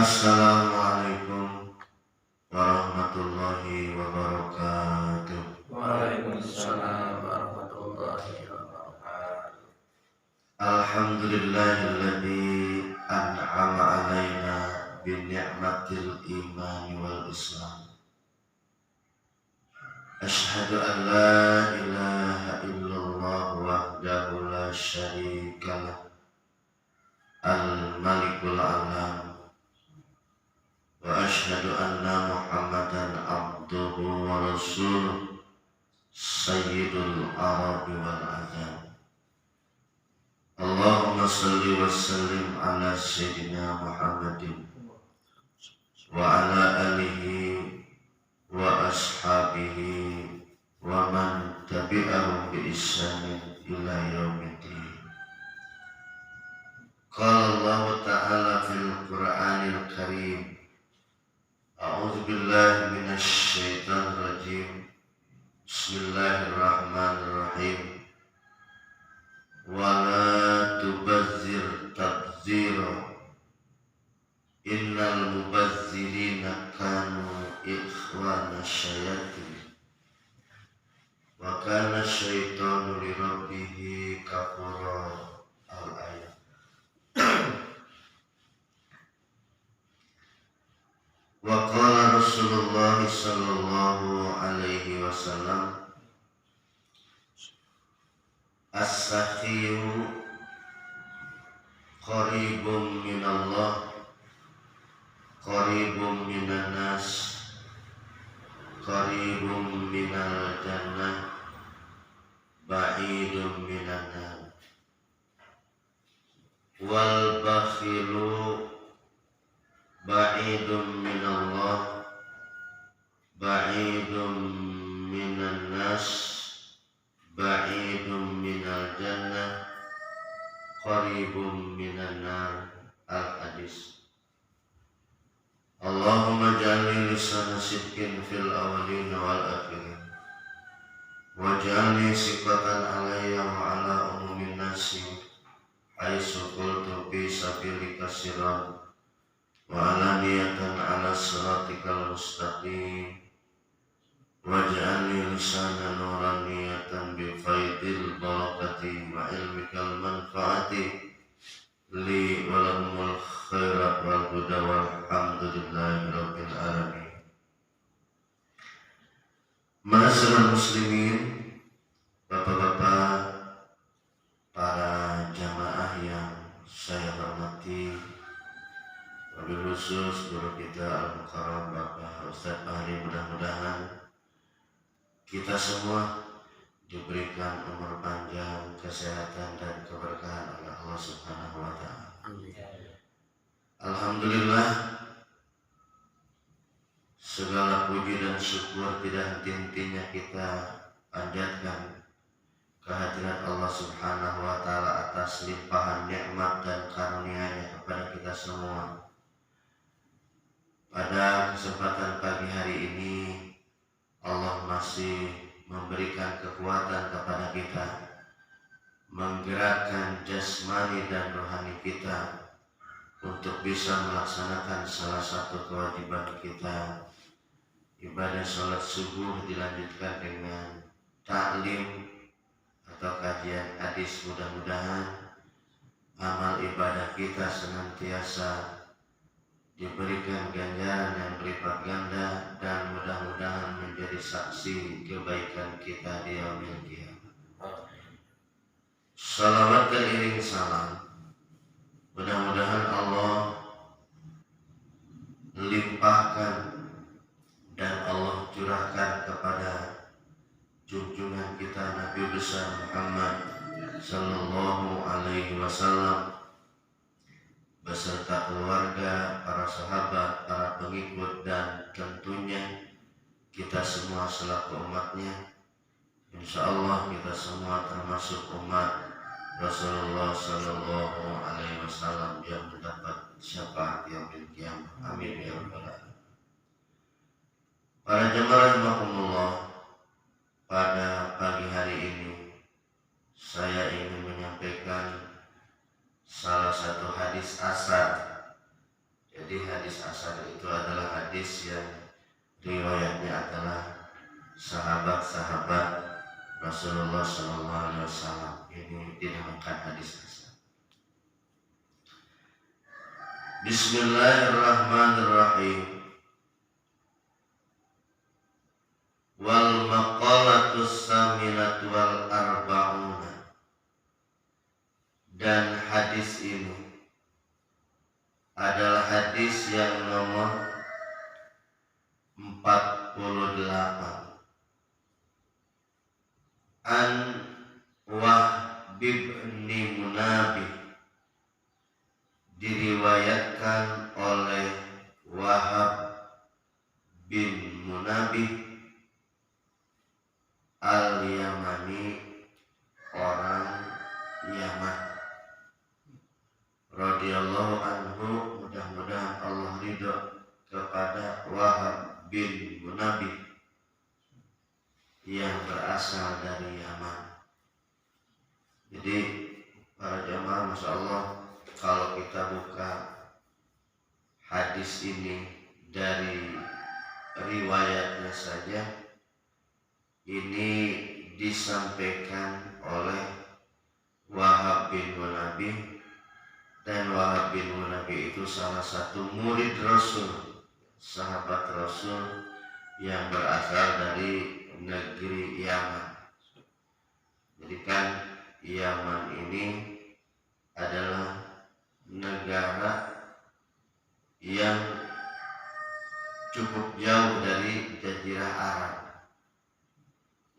Assalamualaikum warahmatullahi wabarakatuh. Waalaikumsalam warahmatullahi wabarakatuh. Alhamdulillahilladzi an'ama alaina bi ni'matil iman wal islam. Asyhadu an la ilaha illallah wahdahu la syarikalah al-malikul alam. Wa asyhadu anna Muhammadan abduhu wa rasuluh sayyidul arabi wal ajam. Allahumma salli wa sallim ala sayyidina Muhammadin wa ala alihi wa ashabihi wa man tabi'ahum bi ihsanin ila yaumiddin. Qala Allah ta'ala fil Qur'anil Karim. A'udzu billahi minasy syaithanir rajim. Bismillahirrahmanirrahim. Wa la tubazzir tabzira. Innal mubazzirina kanu ikhwana syayatin. Wa kana syaitanu li rabbih kafura. Al-ayat. Wa qala Rasulullah sallallahu alaihi wasallam, as-sakhiyu qaribun minallah, qaribun minan nas, qaribun minal jannah, ba'idun minan nar. Wal bakhilu ba'idun minallah, ba'idun minan nas, ba'idun minal jannah, qaribun minan nar. Al-hadis. Allahumma ja'alni lisana sidqin fil awalin wal akhirin, waj'alni siqatan alayya wa ala umumin nasi haitsu qultu bi sabilika sirran wa alaniyatan ala siratikal mustaqim, waj'alni lisana nuraniyatan bi faidil barakati wa ilmikal manfaati li walahumul khairat wal huda walhamdulillahi rabbil alamin. Ma'asyiral muslimin, bapak-bapak, para jamaah yang saya hormati, wabil khusus guru kita Al-Mukarram Bapak Ustadz Fahri, mudah-mudahan kita semua diberikan umur panjang, kesehatan dan keberkahan oleh Allah Subhanahu wa ta'ala. Alhamdulillah, segala puji dan syukur tidak henti-hentinya kita panjatkan kehadirat Allah Subhanahu wa ta'ala atas limpahan nikmat dan karunia-Nya kepada kita semua. Pada kesempatan pagi hari ini, Allah masih memberikan kekuatan kepada kita, menggerakkan jasmani dan rohani kita untuk bisa melaksanakan salah satu kewajiban kita. Ibadah sholat subuh dilanjutkan dengan taklim atau kajian hadis. Mudah-mudahan amal ibadah kita senantiasa diberikan ganjaran yang berlipat ganda dan mudah-mudahan menjadi saksi kebaikan kita di yaumil qiyamah. Salawat dan iring salam, mudah-mudahan Allah limpahkan dan Allah curahkan kepada junjungan kita Nabi besar Muhammad sallallahu alaihi wasallam beserta keluarga, para sahabat, para pengikut, dan tentunya kita semua selaku umatnya. Insya Allah kita semua termasuk umat Rasulullah sallallahu alaihi wasallam yang mendapat syafaat yaumil qiyamah. Amin ya rabbal alamin. Para jemaah rahimakumullah, pada pagi hari ini saya ingin menyampaikan salah satu hadis asar Jadi hadis asar itu adalah hadis yang riwayatnya adalah sahabat-sahabat Rasulullah SAW. Ini dinamakan hadis asar. Bismillahirrahmanirrahim. Wal maqalatus saminatu wal arba'una. Dan hadis ini adalah hadis yang nomor 48. An Wahb bin Munabih, diriwayatkan oleh Wahab bin Munabih al-Yamani, orang Yaman, radhiyallahu anhu, mudah-mudahan Allah ridho kepada Wahab bin Munabih yang berasal dari Yaman. Jadi para jamaah, masya Allah, kalau kita buka hadis ini dari riwayatnya saja, ini disampaikan oleh Wahab bin Munabih, dan Wahab bin Munabih itu salah satu murid Rasul, sahabat Rasul yang berasal dari negeri Yaman. Jadi kan Yaman ini adalah negara yang cukup jauh dari Jazirah Arab.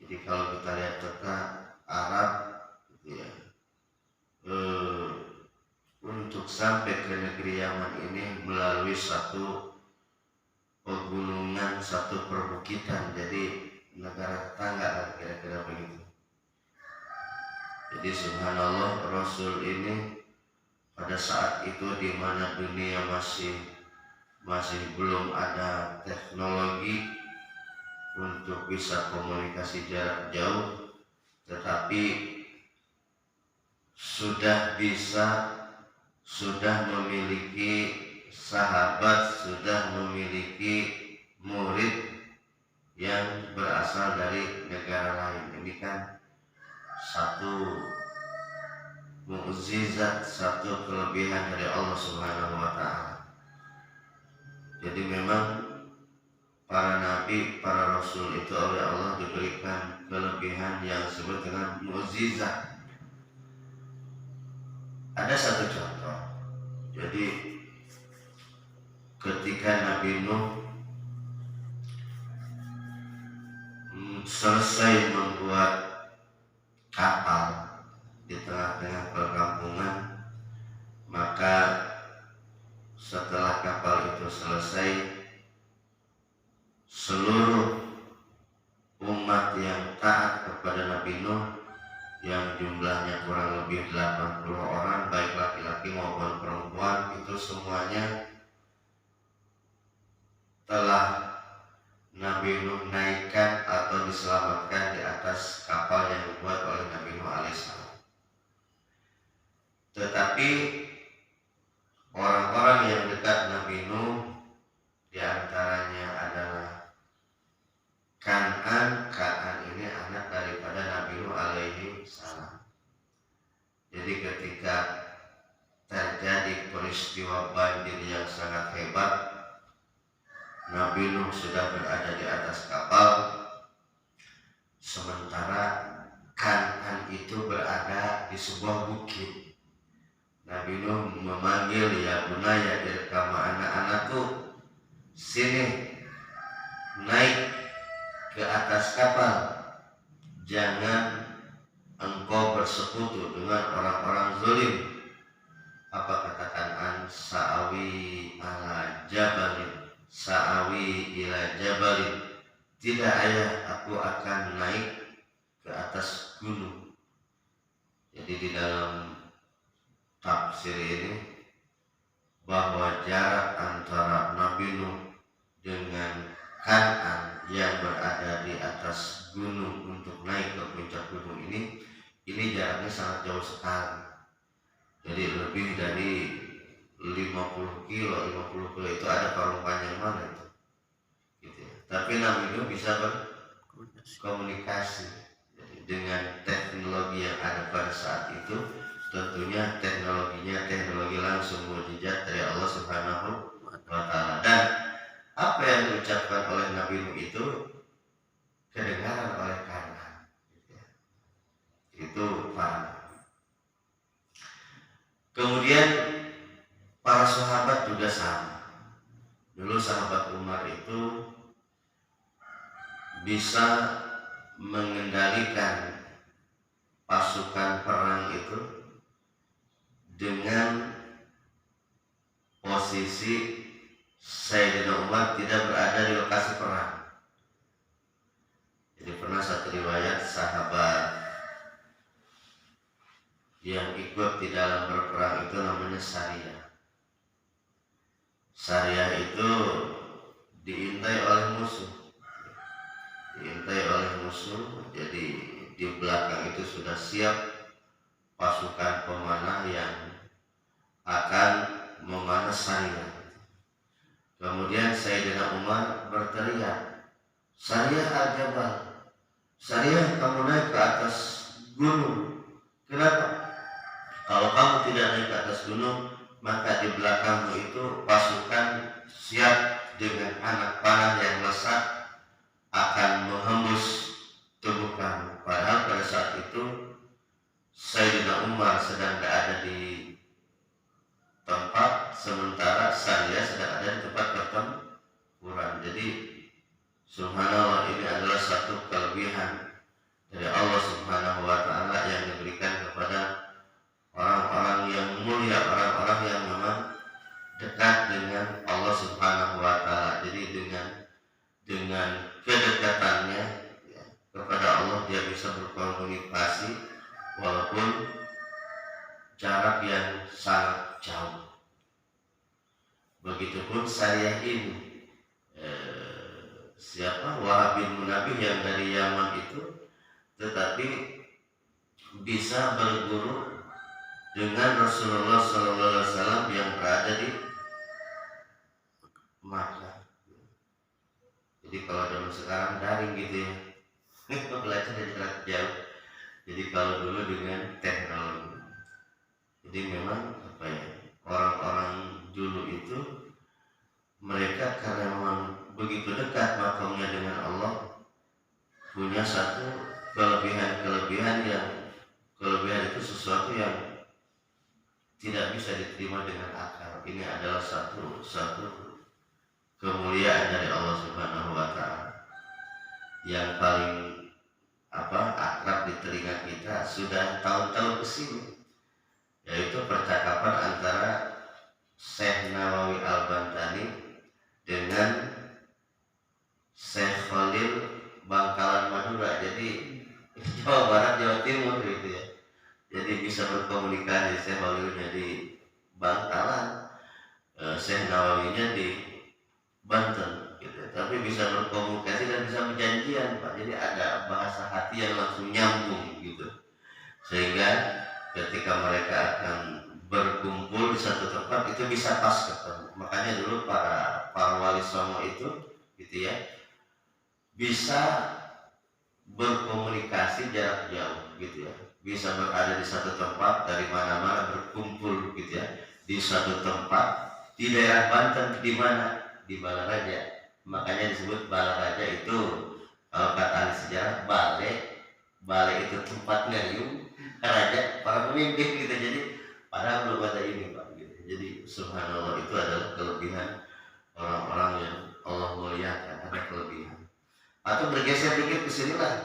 Jadi kalau kita lihat peta Arab, gitu ya, untuk sampai ke negeri Yaman ini melalui satu pegunungan, satu perbukitan. Jadi negara tetangga kira-kira begitu. Jadi subhanallah, Rasul ini pada saat itu di mana dunia masih belum ada teknologi untuk bisa komunikasi jarak jauh, tetapi sudah memiliki sahabat, sudah memiliki murid yang berasal dari negara lain. Ini kan satu mukjizat, satu kelebihan dari Allah Subhanahu wa Ta'ala. Jadi memang para nabi, para rasul itu oleh Allah diberikan kelebihan yang disebut dengan mukjizat. Ada satu contoh. Jadi ketika Nabi Nuh selesai membuat kapal di tengah-tengah perkampungan, maka setelah kapal itu selesai, seluruh umat yang taat kepada Nabi Nuh yang jumlahnya kurang lebih 80 orang, baik laki-laki maupun perempuan, itu semuanya telah Nabi Nuh naikkan atau diselamatkan di atas kapal yang dibuat oleh Nabi Nuh alaihissalam. Tetapi orang-orang yang dekat Nabi Nuh, diantaranya adalah Kan'an. Kan'an ini anak daripada Nabi Nuh alaihi salam. Jadi ketika terjadi peristiwa banjir yang sangat hebat, Nabi Nuh sudah berada di atas kapal, sementara Kan'an itu berada di sebuah bukit. Nabi Nuh memanggil, ya bunaya, irkama, anak-anakku, sini, naik ke atas kapal, jangan engkau bersekutu dengan orang-orang zalim. Apa kata Kan'an? Sa'awi ala jabalin, sa'awi ila jabalin. Tidak ayah, aku akan naik ke atas gunung. Jadi di dalam tafsir ini bahwa jarak antara Nabi Nuh dengan Kan'an yang berada di atas gunung untuk naik ke puncak gunung ini jaraknya sangat jauh sekali. Jadi lebih dari 50 kilo itu ada karung panjang mana itu gitu ya. Tapi Nabi Nuh bisa berkomunikasi. Jadi dengan teknologi yang ada pada saat itu, tentunya teknologi langsung mukjizat dari Allah Subhanahu wa Ta'ala. Dan apa yang diucapkan oleh Nabi Nuh itu kedengaran oleh kanan gitu ya. Itu paham. Kemudian para sahabat juga sama. Dulu sahabat Umar itu bisa mengendalikan pasukan perang itu dengan posisi Sayyidina Umar tidak berada di lokasi perang. Jadi pernah satu riwayat sahabat yang ikut di dalam berperang itu namanya Sariyah. Sariyah itu diintai oleh musuh. Jadi di belakang itu sudah siap pasukan pemanah yang akan memanah Sariyah. Kemudian Sayyidina Umar berteriak, Sariyah al-Jabal, Sariyah kamu naik ke atas gunung. Kenapa? Kalau kamu tidak naik ke atas gunung, maka di belakangmu itu pasukan siap dengan anak panah yang lesat akan menghembus tubuh kamu. Padahal pada saat itu Sayyidina Umar sedang berada di tempat, sementara Sariyah sedang ada di tempat pertempuran. Jadi subhanallah, ini adalah satu kelebihan dari Allah Subhanahu wa Ta'ala yang diberikan kepada orang-orang yang mulia, orang-orang yang memang dekat dengan Allah Subhanahu wa Ta'ala. Jadi dengan kedekatannya ya, kepada Allah, dia bisa berkomunikasi walaupun jarak yang sangat jauh. Begitupun Sariyah ini, siapa Wahab bin Munabih yang dari Yaman itu, tetapi bisa berguru dengan Rasulullah SAW yang berada di Makkah. Jadi kalau zaman sekarang daring gitu ya, belajar dari jarak jauh. Jadi kalau dulu dengan teknologi. Jadi memang apa ya, orang-orang dulu itu mereka karena memang begitu dekat makamnya dengan Allah, punya satu kelebihan itu sesuatu yang tidak bisa diterima dengan akal. Ini adalah satu kemuliaan dari Allah Subhanahu wa Ta'ala yang paling akrab di telinga kita sudah tahun-tahun kesini, yaitu percakapan antara Syekh Nawawi Al-Bantani dengan Syekh Khalil Bangkalan Madura. Jadi Jawa Barat, Jawa Timur gitu ya. Jadi bisa berkomunikasi, Syekh Khalilnya di Bangkalan, Syekh Nawawinya di Banten gitu. Tapi bisa berkomunikasi dan bisa berjanjian, Pak. Jadi ada bahasa hati yang langsung nyambung gitu. Sehingga ketika mereka akan berkumpul di satu tempat itu bisa pas ketemu. Makanya dulu para wali songo itu gitu ya, bisa berkomunikasi jarak jauh gitu ya, bisa berada di satu tempat, dari mana-mana berkumpul gitu ya, di satu tempat di daerah Banten. Di mana? Di Balaraja. Makanya disebut Balaraja itu, kalau kata ahli sejarah, Bale itu tempat ngayung raja para pemimpin gitu. Jadi padahal belum ada ini, Pak gitu. Jadi subhanallah, itu adalah kelebihan orang-orang yang Allah muliakan, ada kelebihan. Atau bergeser dikit ke sini lah.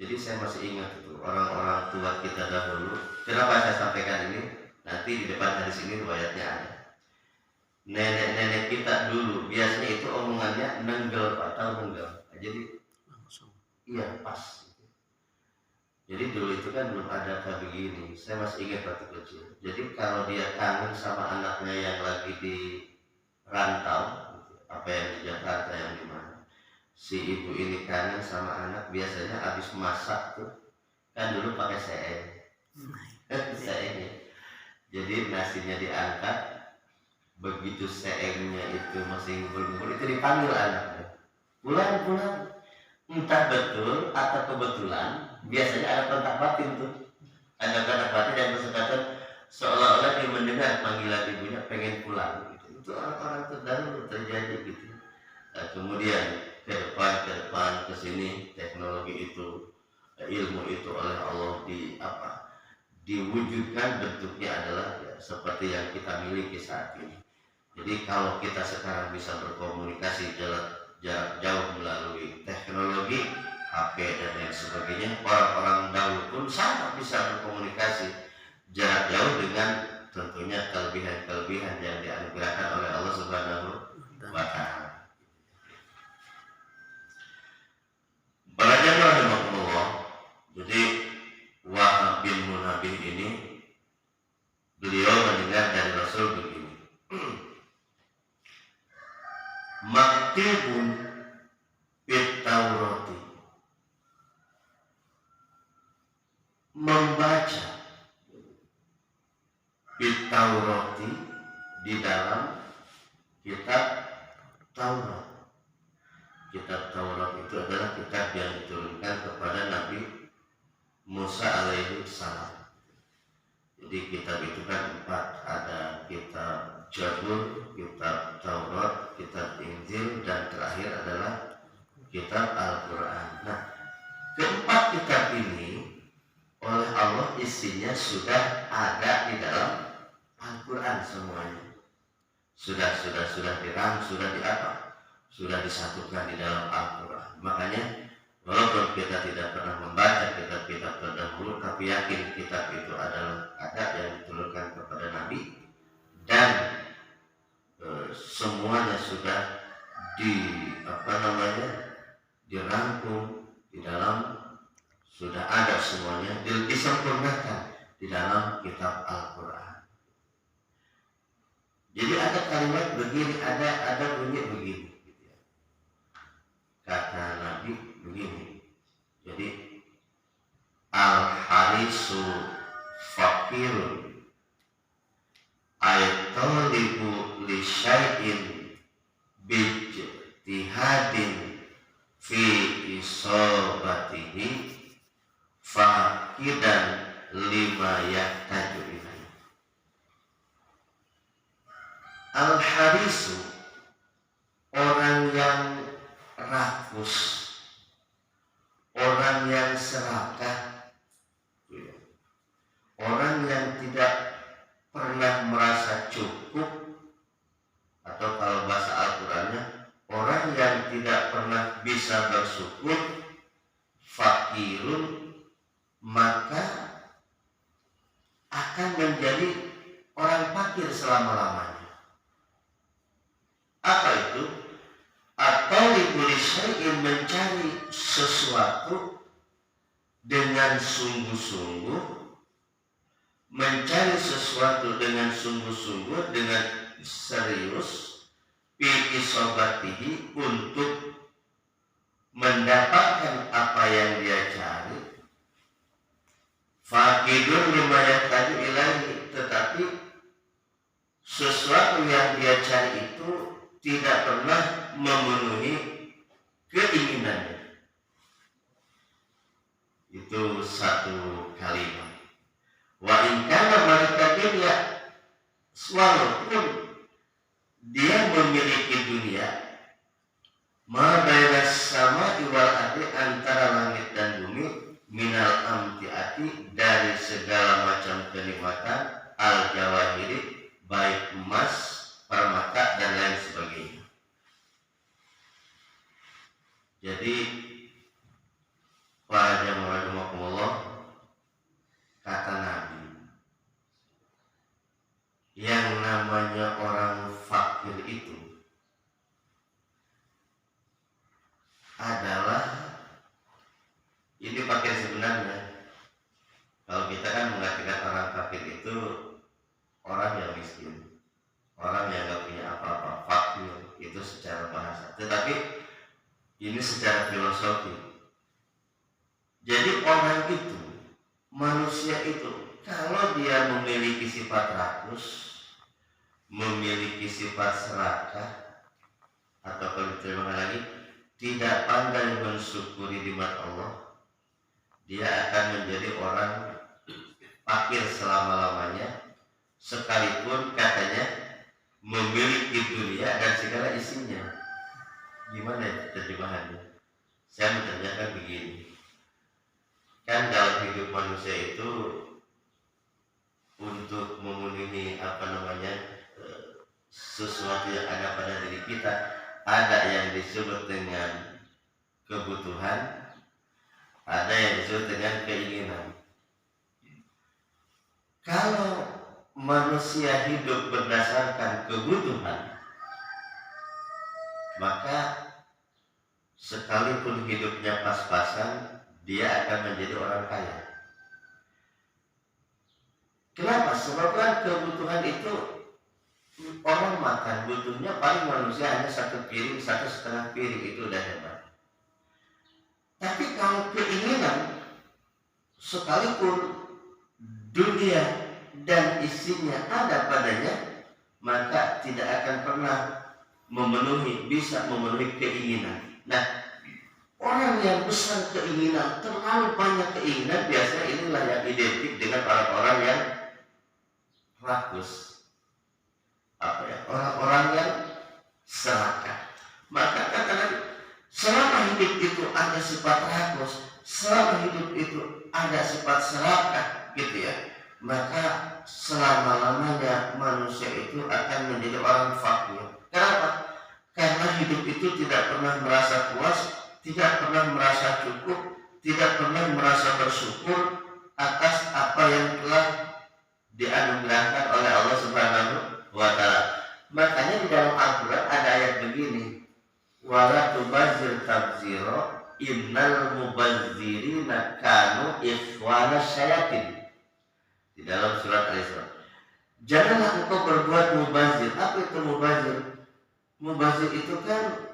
Jadi saya masih ingat itu orang-orang tua kita dahulu. Kenapa saya sampaikan ini? Nanti di depan hadis ini riwayatnya ada. Nenek-nenek kita dulu biasanya itu omongannya nenggel, Pak, tahu nenggel. Jadi langsung. Iya, pas. Jadi dulu itu kan belum ada kayak begini. Saya masih ingat waktu kecil. Jadi kalau dia kangen sama anaknya yang lagi di rantau, apa yang di Jakarta, yang di mana, si ibu ini kangen sama anak, biasanya habis masak tuh kan dulu pakai CN. CN ya. Jadi nasinya diangkat, begitu seengnya itu masih ngumpul-ngumpul itu dipanggil anaknya, pulang. Entah betul atau kebetulan, biasanya ada kontak batin tuh, ada kontak batin yang bersangkutan seolah-olah dia mendengar panggilan ibunya pengen pulang gitu. Itu orang-orang terdahulu terjadi gitu. Nah, kemudian ke depan ke sini teknologi itu, ilmu itu oleh Allah diwujudkan, bentuknya adalah ya, seperti yang kita miliki saat ini. Jadi kalau kita sekarang bisa berkomunikasi jarak jauh melalui teknologi HP dan lain sebagainya, orang-orang dahulu pun sangat bisa berkomunikasi jarak jauh dengan tentunya kelebihan-kelebihan yang dianugerahkan oleh Allah Subhanahu wa Ta'ala. Para jamaah rahimakumullah, jadi Wahab bin Munabih ini beliau mendengar dari Rasul begini. Maktubun fit Taurati, membaca fit Taurati di dalam kitab Taurat. Kitab Taurat itu adalah kitab yang diturunkan kepada Nabi Musa alaihi salam. Jadi kitab itu kan 4, ada kitab Zabur, kitab Taurat, kitab Injil, dan terakhir adalah kitab Al-Quran. Nah, keempat kitab ini oleh Allah isinya sudah ada di dalam Al-Quran semuanya. Sudah disatukan di dalam Al-Quran. Makanya walaupun kita tidak pernah membaca kitab-kitab terdahulu, tapi yakin kitab itu adalah ada yang diturunkan kepada Nabi, dan semuanya sudah dirangkum di dalam, sudah ada semuanya disempurnakan di dalam kitab Al-Quran. Jadi ada kalimat begini, ada bunyi begini. Kata Nabi begini, jadi al-harisu fakirun aytalibu li syai'in bijtihadin fi isobatihi fakidan lima yahtaju ilaih. Al-harisu, orang yang rakus, orang yang serakah, orang yang tidak pernah merasa cukup, atau kalau bahasa Al-Qurannya, orang yang tidak pernah bisa bersyukur, fakirun, maka akan menjadi orang fakir selama-lamanya. Apa itu? Atau yang mencari sesuatu dengan sungguh-sungguh, dengan serius, fi isobatihi, untuk mendapatkan apa yang dia cari, fakidun lima yahtaju ilaihi, tetapi sesuatu yang dia cari itu tidak pernah memenuhi keinginannya. Itu satu kalimat. Wa in kana malika dunya, walaupun dia memiliki dunia, ma baina samai wal ardi, antara langit dan bumi, minal amtiati, dari segala macam kenikmatan, al jawahiri, baik emas, permata, dan lain sebagainya. Jadi para jamaah rahimakumullah, kata Nabi, yang namanya orang fakir itu adalah, ini fakir sebenarnya. Kalau kita kan mengartikan orang fakir itu orang yang miskin, orang yang gak punya apa-apa, fakir itu secara bahasa. Tetapi ini secara filosofi. Jadi orang itu, manusia itu, kalau dia memiliki sifat rakus, memiliki sifat serakah, atau kalau diterjemahkan lagi, tidak pandai mensyukuri nikmat Allah, dia akan menjadi orang fakir selama-lamanya, sekalipun katanya memiliki dunia dan segala isinya. Gimana terjemahannya? Saya menterjemahkan begini. Kan dalam hidup manusia itu untuk memenuhi sesuatu yang ada pada diri kita, ada yang disebut dengan kebutuhan, ada yang disebut dengan keinginan. Kalau manusia hidup berdasarkan kebutuhan, maka sekalipun hidupnya pas-pasan, dia akan menjadi orang kaya. Kenapa? Sebab kan kebutuhan itu, orang makan butuhnya paling manusia hanya 1 piring, 1,5 piring, itu udah hebat. Tapi kalau keinginan, sekalipun dunia dan isinya ada padanya, maka tidak akan pernah bisa memenuhi keinginan. Nah, orang yang besar keinginan, terlalu banyak keinginan, biasanya inilah yang identik dengan orang-orang yang rakus. Orang-orang yang serakah. Maka katakan, selama hidup itu ada sifat rakus, selama hidup itu ada sifat serakah, gitu ya, maka selama-lamanya manusia itu akan menjadi orang fakir. Kenapa? Karena hidup itu tidak pernah merasa puas, tidak pernah merasa cukup, tidak pernah merasa bersyukur atas apa yang telah dianugerahkan oleh Allah Subhanahu wa Ta'ala. Makanya di dalam Al-Quran ada ayat begini, wala tubazzir tabzira innal mubazzirina kanu ikhwana syayatin. Di dalam surat Al-Isra, janganlah engkau berbuat mubazir. Apa itu mubazir? Mubazir itu kan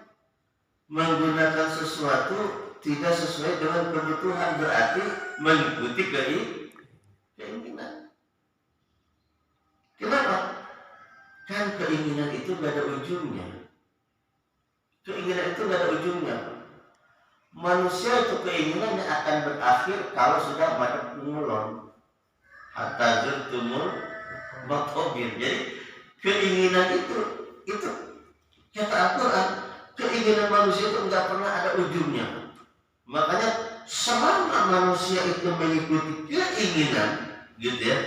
menggunakan sesuatu tidak sesuai dengan kebutuhan, berarti mengikuti keinginan. Kenapa? Kan keinginan itu gak ada ujungnya. Keinginan itu gak ada ujungnya. Manusia itu keinginannya akan berakhir kalau sudah pada pengulon. Hatta zurtumul maqabir. Jadi keinginan itu kata Al-Quran, keinginan manusia itu enggak pernah ada ujungnya. Makanya selama manusia itu mengikuti keinginan, gitu ya,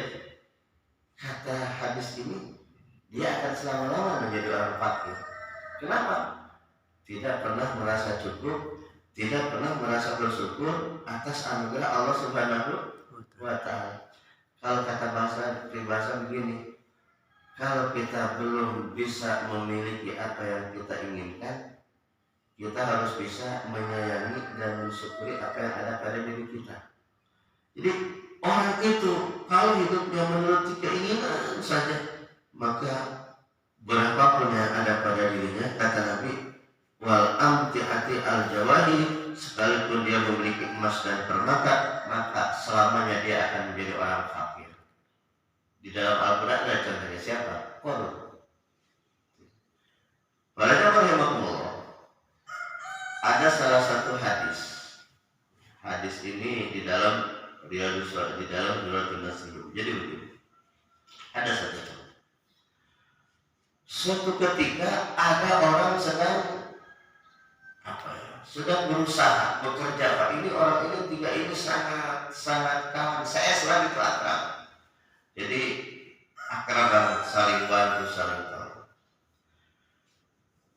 kata hadis ini, dia akan selama-lama menjadi orang fakir. Kenapa? Tidak pernah merasa cukup, tidak pernah merasa bersyukur atas anugerah Allah Subhanahu wa Ta'ala. Kalau kata bahasa begini, kalau kita belum bisa memiliki apa yang kita inginkan, kita harus bisa menyayangi dan mensyukuri apa yang ada pada diri kita. Jadi orang itu kalau hidupnya menuruti keinginan saja, maka berapapun yang ada pada dirinya, kata Nabi, wal amti'ati al jawahir, sekalipun dia memiliki emas dan permata, maka selamanya dia akan menjadi orang fakir. Di dalam Al-Quran ada contohnya siapa? Qarun. Para jamaah rahimakumullah, ada salah satu hadis. Hadis ini di dalam Riyadhus Shalihin. Jadi begini. Ada satu contoh. Suatu ketika ada orang sedang berusaha bekerja. Pak, ini orang ini 3 ini sangat kawan. Saya selalu itu akrab. Jadi akrab, saling bantu, saling tolong.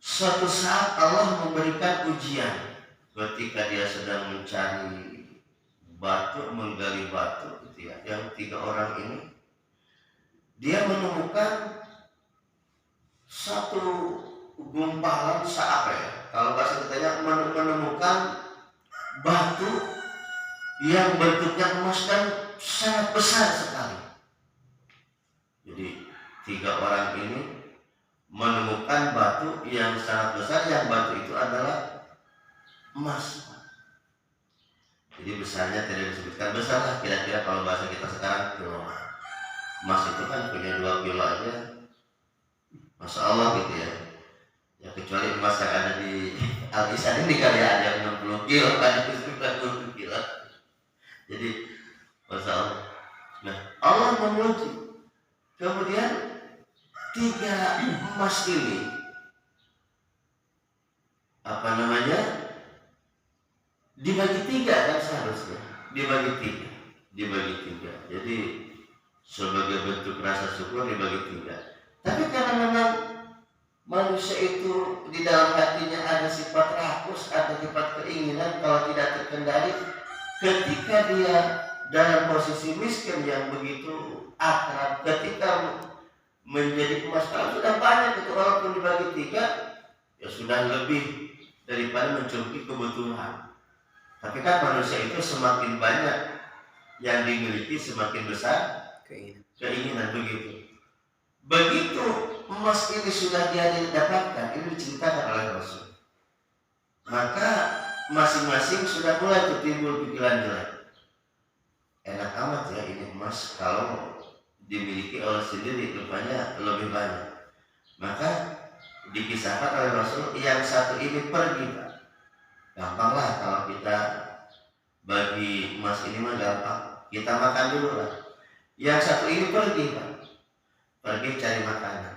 Suatu saat Allah memberikan ujian ketika dia sedang mencari batu, menggali batu, gitu ya. Yang 3 orang ini, dia menemukan satu gumpalan kalau bahasa kitanya menemukan batu yang bentuknya emas dan sangat besar sekali. Jadi 3 orang ini menemukan batu yang sangat besar, yang batu itu adalah emas. Jadi besarnya tidak disebutkan besar lah, kira-kira kalau bahasa kita sekarang kilo. Emas itu kan punya 2 kilo aja Masya Allah gitu ya. Ya kecuali emas yang ada di Al-Isan ini kali ya, ada yang 60 kilo, ada yang 90 kilo. Jadi Masya Allah. Nah, Allah memuji. Kemudian 3 emas ini dibagi 3 kan seharusnya. Dibagi tiga. Jadi sebagai bentuk rasa syukur dibagi 3. Tapi karena memang manusia itu di dalam hatinya ada sifat rakus atau sifat keinginan kalau tidak terkendali, ketika dia dalam posisi miskin yang begitu akrab, ketika menjadi emas, kalau sudah banyak itu walaupun dibagi 3 ya sudah lebih daripada mencukupi kebutuhan. Tapi kan manusia itu semakin banyak yang dimiliki semakin besar keinginan begitu. Begitu emas ini sudah dia didapatkan, ini diceritakan oleh Rasul, maka masing-masing sudah mulai timbul pikiran jelek. Enak amat ya ini emas, kalau dimiliki oleh sendiri rupanya lebih banyak. Maka dikisahkan oleh Rasul, yang satu ini pergi Pak. Gampanglah kalau kita bagi emas ini mah gampang, kita makan dulu lah. Yang satu ini pergi Pak, pergi cari makanan.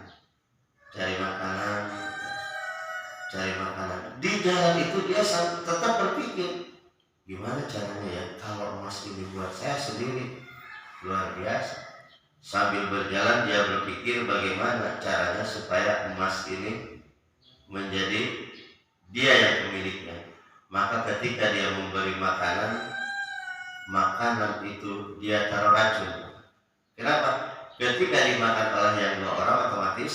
Di jalan itu dia tetap berpikir, gimana caranya ya kalau emas ini buat saya sendiri. Luar biasa. Sambil berjalan dia berpikir bagaimana caranya supaya emas ini menjadi dia yang pemiliknya. Maka ketika dia memberi makanan itu dia taruh racun. Kenapa? Ketika dimakan oleh yang 2 orang otomatis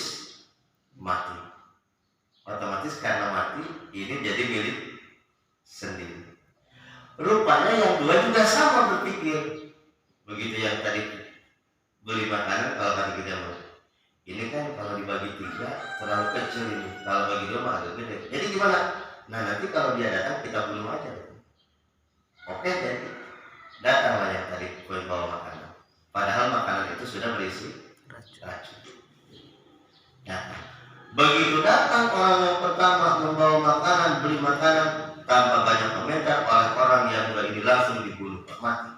mati. Otomatis karena mati ini jadi milik sendiri. Rupanya yang 2 juga sama berpikir. Begitu yang tadi beli makanan, kalau tadi kita mau, ini kan kalau dibagi 3 terlalu kecil ini, kalau bagi 2 mah agak gede. Jadi gimana? Nah nanti kalau dia datang kita bunuh aja. Oke, jadi datanglah yang tadi bawa makanan. Padahal makanan itu sudah berisi racun. Datang. Begitu datang orang yang pertama membawa makanan, beli makanan, tanpa banyak komentar oleh orang yang ini langsung dibunuh, mati.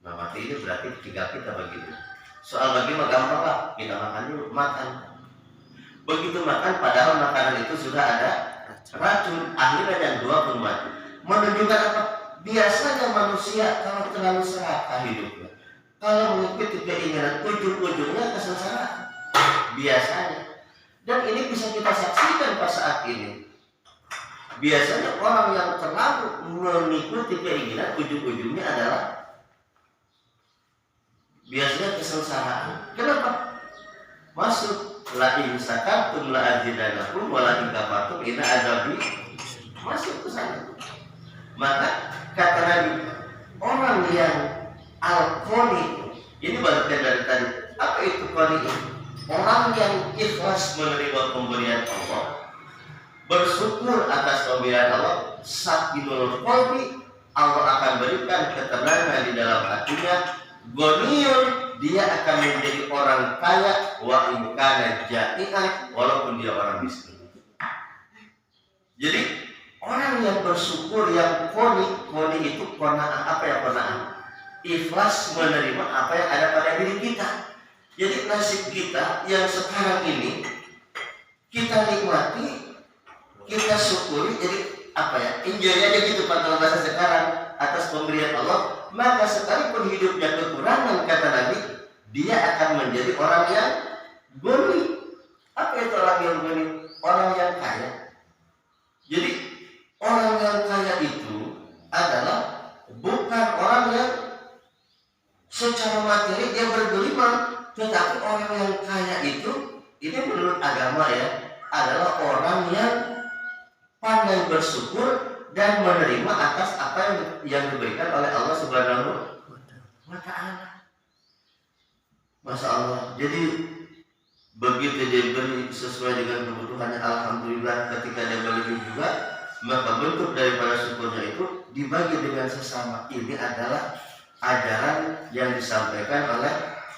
Nah mati ini berarti tinggal kita bagi dulu. Soal bagi mah gampang lah, kita makan dulu, makan. Begitu makan, padahal makanan itu sudah ada racun, akhirnya yang 2 pun mati. Menunjukkan apa? Biasanya manusia kalau terlalu serakah hidupnya, kalau mengikuti keinginan, ujung-ujungnya kesengsaraan biasanya. Dan ini bisa kita saksikan pada saat ini. Biasanya orang yang terlalu mengikuti keinginan, ujung-ujungnya adalah biasanya kesengsaraan. Kenapa? Masuk la in sakartum la azidanakum wa la in kafartum inna azabi, masuk ke sana. Maka kata Nabi, orang yang al-qani, ini bagian dari tadi. Apa itu qani? Orang yang ikhlas menerima pemberian Allah, bersyukur atas pemberian Allah, sakinul qalbi, Allah akan berikan ketenangan di dalam hatinya. Ghaniyun, dia akan menjadi orang kaya, wa in kana ja'ian, walaupun dia orang miskin. Jadi orang yang bersyukur, yang qani itu qanaah. Apa ya qanaah? Ikhlas menerima apa yang ada pada diri kita. Jadi nasib kita yang sekarang ini kita nikmati, kita syukuri, jadi apa ya, enjoy aja gitu pada bahasa sekarang atas pemberian Allah. Maka sekalipun hidupnya kekurangan, kata Nabi, dia akan menjadi orang yang ghani. Apa itu orang yang ghani? Orang yang kaya. Jadi orang yang kaya itu adalah bukan orang yang secara materi dia bergelimang, tetapi orang yang kaya itu, ini menurut agama ya, adalah orang yang pandai bersyukur dan menerima atas apa yang diberikan oleh Allah Subhanahu wa Ta'ala. Masya Allah. Jadi begitu dia beri sesuai dengan kebutuhannya, alhamdulillah. Ketika dia berlebih juga, maka bentuk daripada syukurnya itu dibagi dengan sesama. Ini adalah ajaran yang disampaikan oleh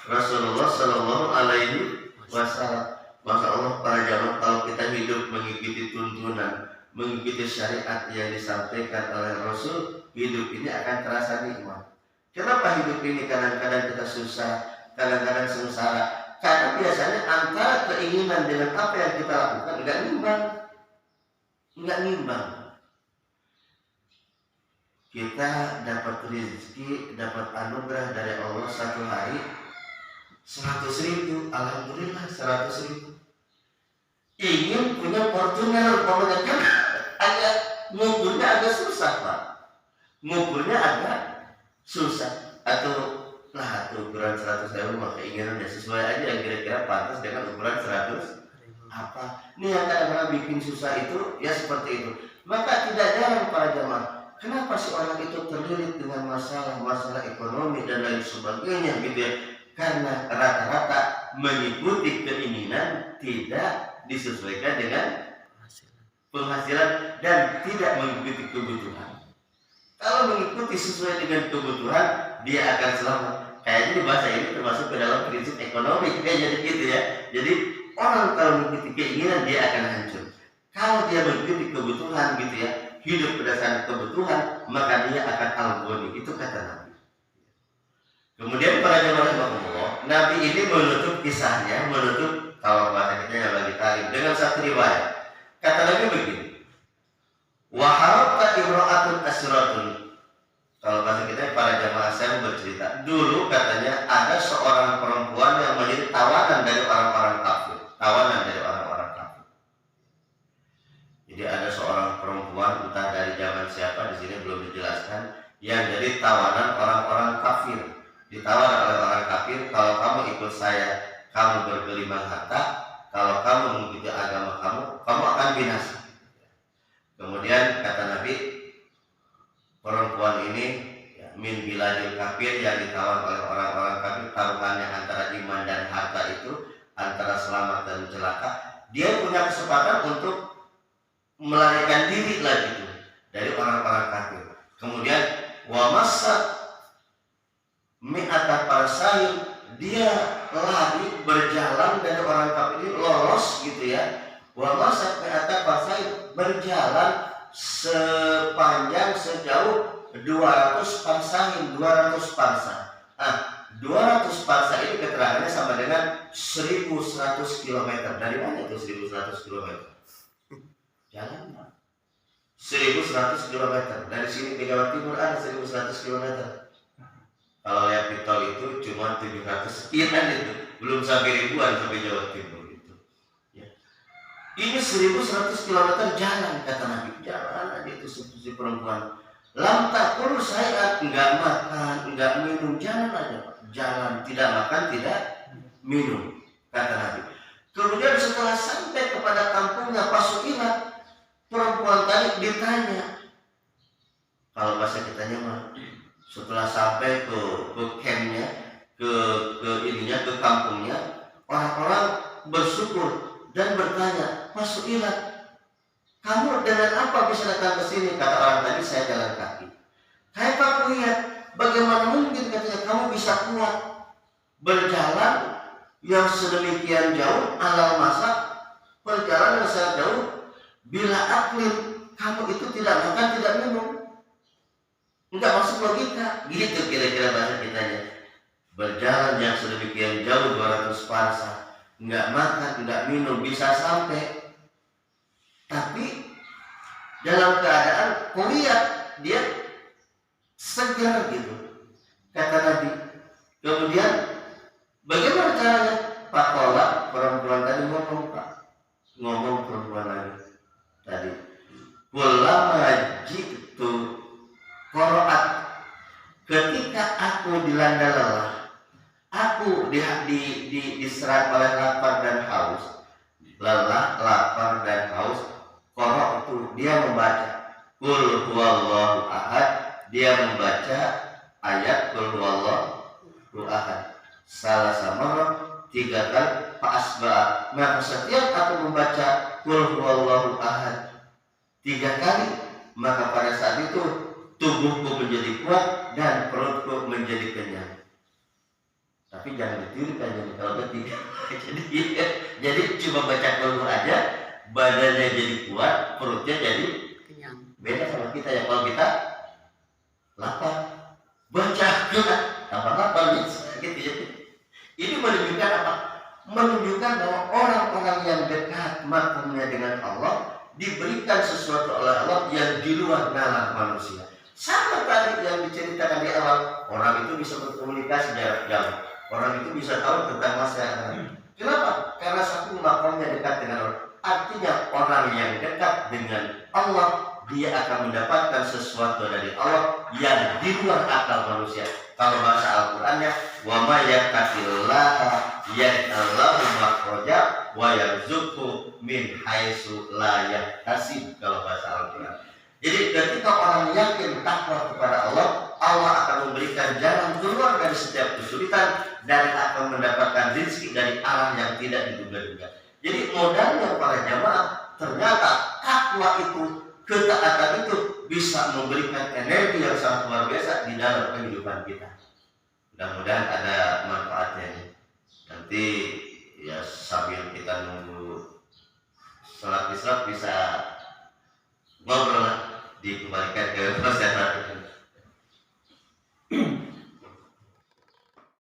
Rasulullah Shallallahu Alaihi Wasallam. Masya Allah para jamaah, kalau kita hidup mengikuti tuntunan, mengikuti syariat yang disampaikan oleh Rasul, hidup ini akan terasa nikmat. Kenapa hidup ini kadang-kadang kita susah, kadang-kadang sengsara? Karena biasanya antara keinginan dengan apa yang kita lakukan enggak nimbang. Kita dapat rezeki, dapat anugerah dari Allah satu hari 100.000, alhamdulillah 100.000. Ingin punya Fortuner, pokoknya kan ngukurnya agak susah Pak. Ngukurnya agak susah. Atau ukuran 100.000 maka keinginannya sesuai aja yang kira-kira pantas dengan ukuran 100 apa. Ini yang kadang-kadang bikin susah itu ya seperti itu. Maka tidak jarang para jamaah, kenapa si orang itu terlilit dengan masalah ekonomi dan lain sebagainya gitu ya? Karena rata-rata mengikuti keinginan tidak disesuaikan dengan penghasilan dan tidak mengikuti kebutuhan. Kalau mengikuti sesuai dengan kebutuhan, dia akan selamat. Kayaknya di bahasa ini termasuk ke dalam prinsip ekonomi, jadi gitu ya. Jadi orang kalau mengikuti keinginan dia akan hancur. Kalau dia mengikuti kebutuhan gitu ya, hidup berdasarkan kebutuhan, maka dia akan al-ghani. Itu kata Nabi. Kemudian para jemaah Allah, Nabi ini menutup kisahnya, kalau bahasa kita yang lagi tarik dengan satu riwayat. Kata Nabi begini, waharata imra'atun asratun. Kalau bahasa kita para jamaah saya bercerita, dulu katanya ada seorang perempuan yang menjadi tawanan dari orang-orang kafir. Jadi ada seorang perempuan, entah dari zaman siapa, di sini belum dijelaskan, yang jadi tawanan orang-orang kafir. Ditawar oleh orang kafir, kalau kamu ikut saya, kamu bergelimang harta. Kalau kamu mengikuti agama kamu akan binasa. Kemudian kata Nabi, perempuan ini min biladil kafir, yang ditawar oleh orang-orang kafir, taruhannya antara iman dan harta itu, antara selamat dan celaka. Dia punya kesempatan untuk melarikan diri lagi dari orang-orang kafir. Kemudian wa masat mi'ata parsain, dia lari berjalan dari orang kafir ini, lolos gitu ya. Wa masat mi'ata parsain, berjalan sepanjang sejauh 200 parsain, 200 parsa. 200 parsa ini keterangannya sama dengan 1100 km. Dari mana itu 1100 km? Jalan Pak. 1100 km. Dari sini ke Jawa Timur ada 1100 km. Kalau lihat di tol itu cuma 700 sekian itu, belum sampai ribuan sampai Jawa Timur itu. Ya. Ini 1100 km jalan kata Nabi, jalan aja itu si perempuan. Lam takul saya enggak makan, enggak minum, jalan aja Pak. Jalan, tidak makan, tidak minum kata Nabi. Kemudian setelah sampai kepada kampungnya Pasukilat, perempuan tadi ditanya, kalau bahasa kitanya mah, setelah sampai ke campnya, ke kampungnya, orang-orang bersyukur dan bertanya, Pasukilat, kamu dengan apa bisa datang ke sini? Kata orang tadi, saya jalan kaki. Hai Pak Kuyat, bagaimana mungkin katanya kamu bisa kuat berjalan yang sedemikian jauh, alal masa perjalanan yang sangat jauh, bila aklim kamu itu tidak makan, tidak minum, enggak masuk logika. Gitu kira-kira bahasa kitanya. Berjalan yang sedemikian jauh 200 parsa, enggak makan, enggak minum, bisa sampai. Tapi dalam keadaan kuliah dia segar gitu kata Nabi. Kemudian bagaimana caranya? Pak Kola, perempuan tadi ngomong perempuan lagi tadi, ulama jitu qaraat, ketika aku dilanda lelah, aku diserang oleh lapar dan haus, lapar dan haus, qara itu dia membaca qul huwallahu ahad, dia membaca ayat qul huwallahu ahad salah sama 3 kali fa'asba. Maka setiap aku membaca qul huwallahu ahad 3 kali, maka pada saat itu tubuhku menjadi kuat dan perutku menjadi kenyang. Tapi jangan ditirukan jadi kalau ketik. jadi cuma baca Qul aja, badannya jadi kuat, perutnya jadi kenyang. beda sama kita ya. Kalau kita lapar, baca Quran, tambah lapar gitu ya. Ini menunjukkan apa? Menunjukkan bahwa orang-orang yang dekat makamnya dengan Allah diberikan sesuatu oleh Allah yang di luar nalar manusia. Sama tadi yang diceritakan di awal, orang itu bisa berkomunikasi jarak jauh, orang itu bisa tahu tentang masa yang akan. Kenapa? Karena saking makamnya dekat dengan Allah. Artinya orang yang dekat dengan Allah, dia akan mendapatkan sesuatu dari Allah yang di luar akal manusia. Kalau bahasa Al-Qur'annya, wa may yattaqillaha yaj'allahu makhraja wa yarzuqhu min haitsu la yahtasib, kalau bahasa Al-Qur'an. Jadi ketika orang yakin takwa kepada Allah, Allah akan memberikan jalan keluar dari setiap kesulitan dan akan mendapatkan rezeki dari arah yang tidak diduga-duga. Jadi modalnya para jamaah, ternyata takwa itu, ketaatan itu bisa memberikan energi yang sangat luar biasa di dalam kehidupan kita. Mudah-mudahan ada manfaatnya nih. Nanti ya sambil kita nunggu sholat isya bisa ngobrol, dikembalikan ke proses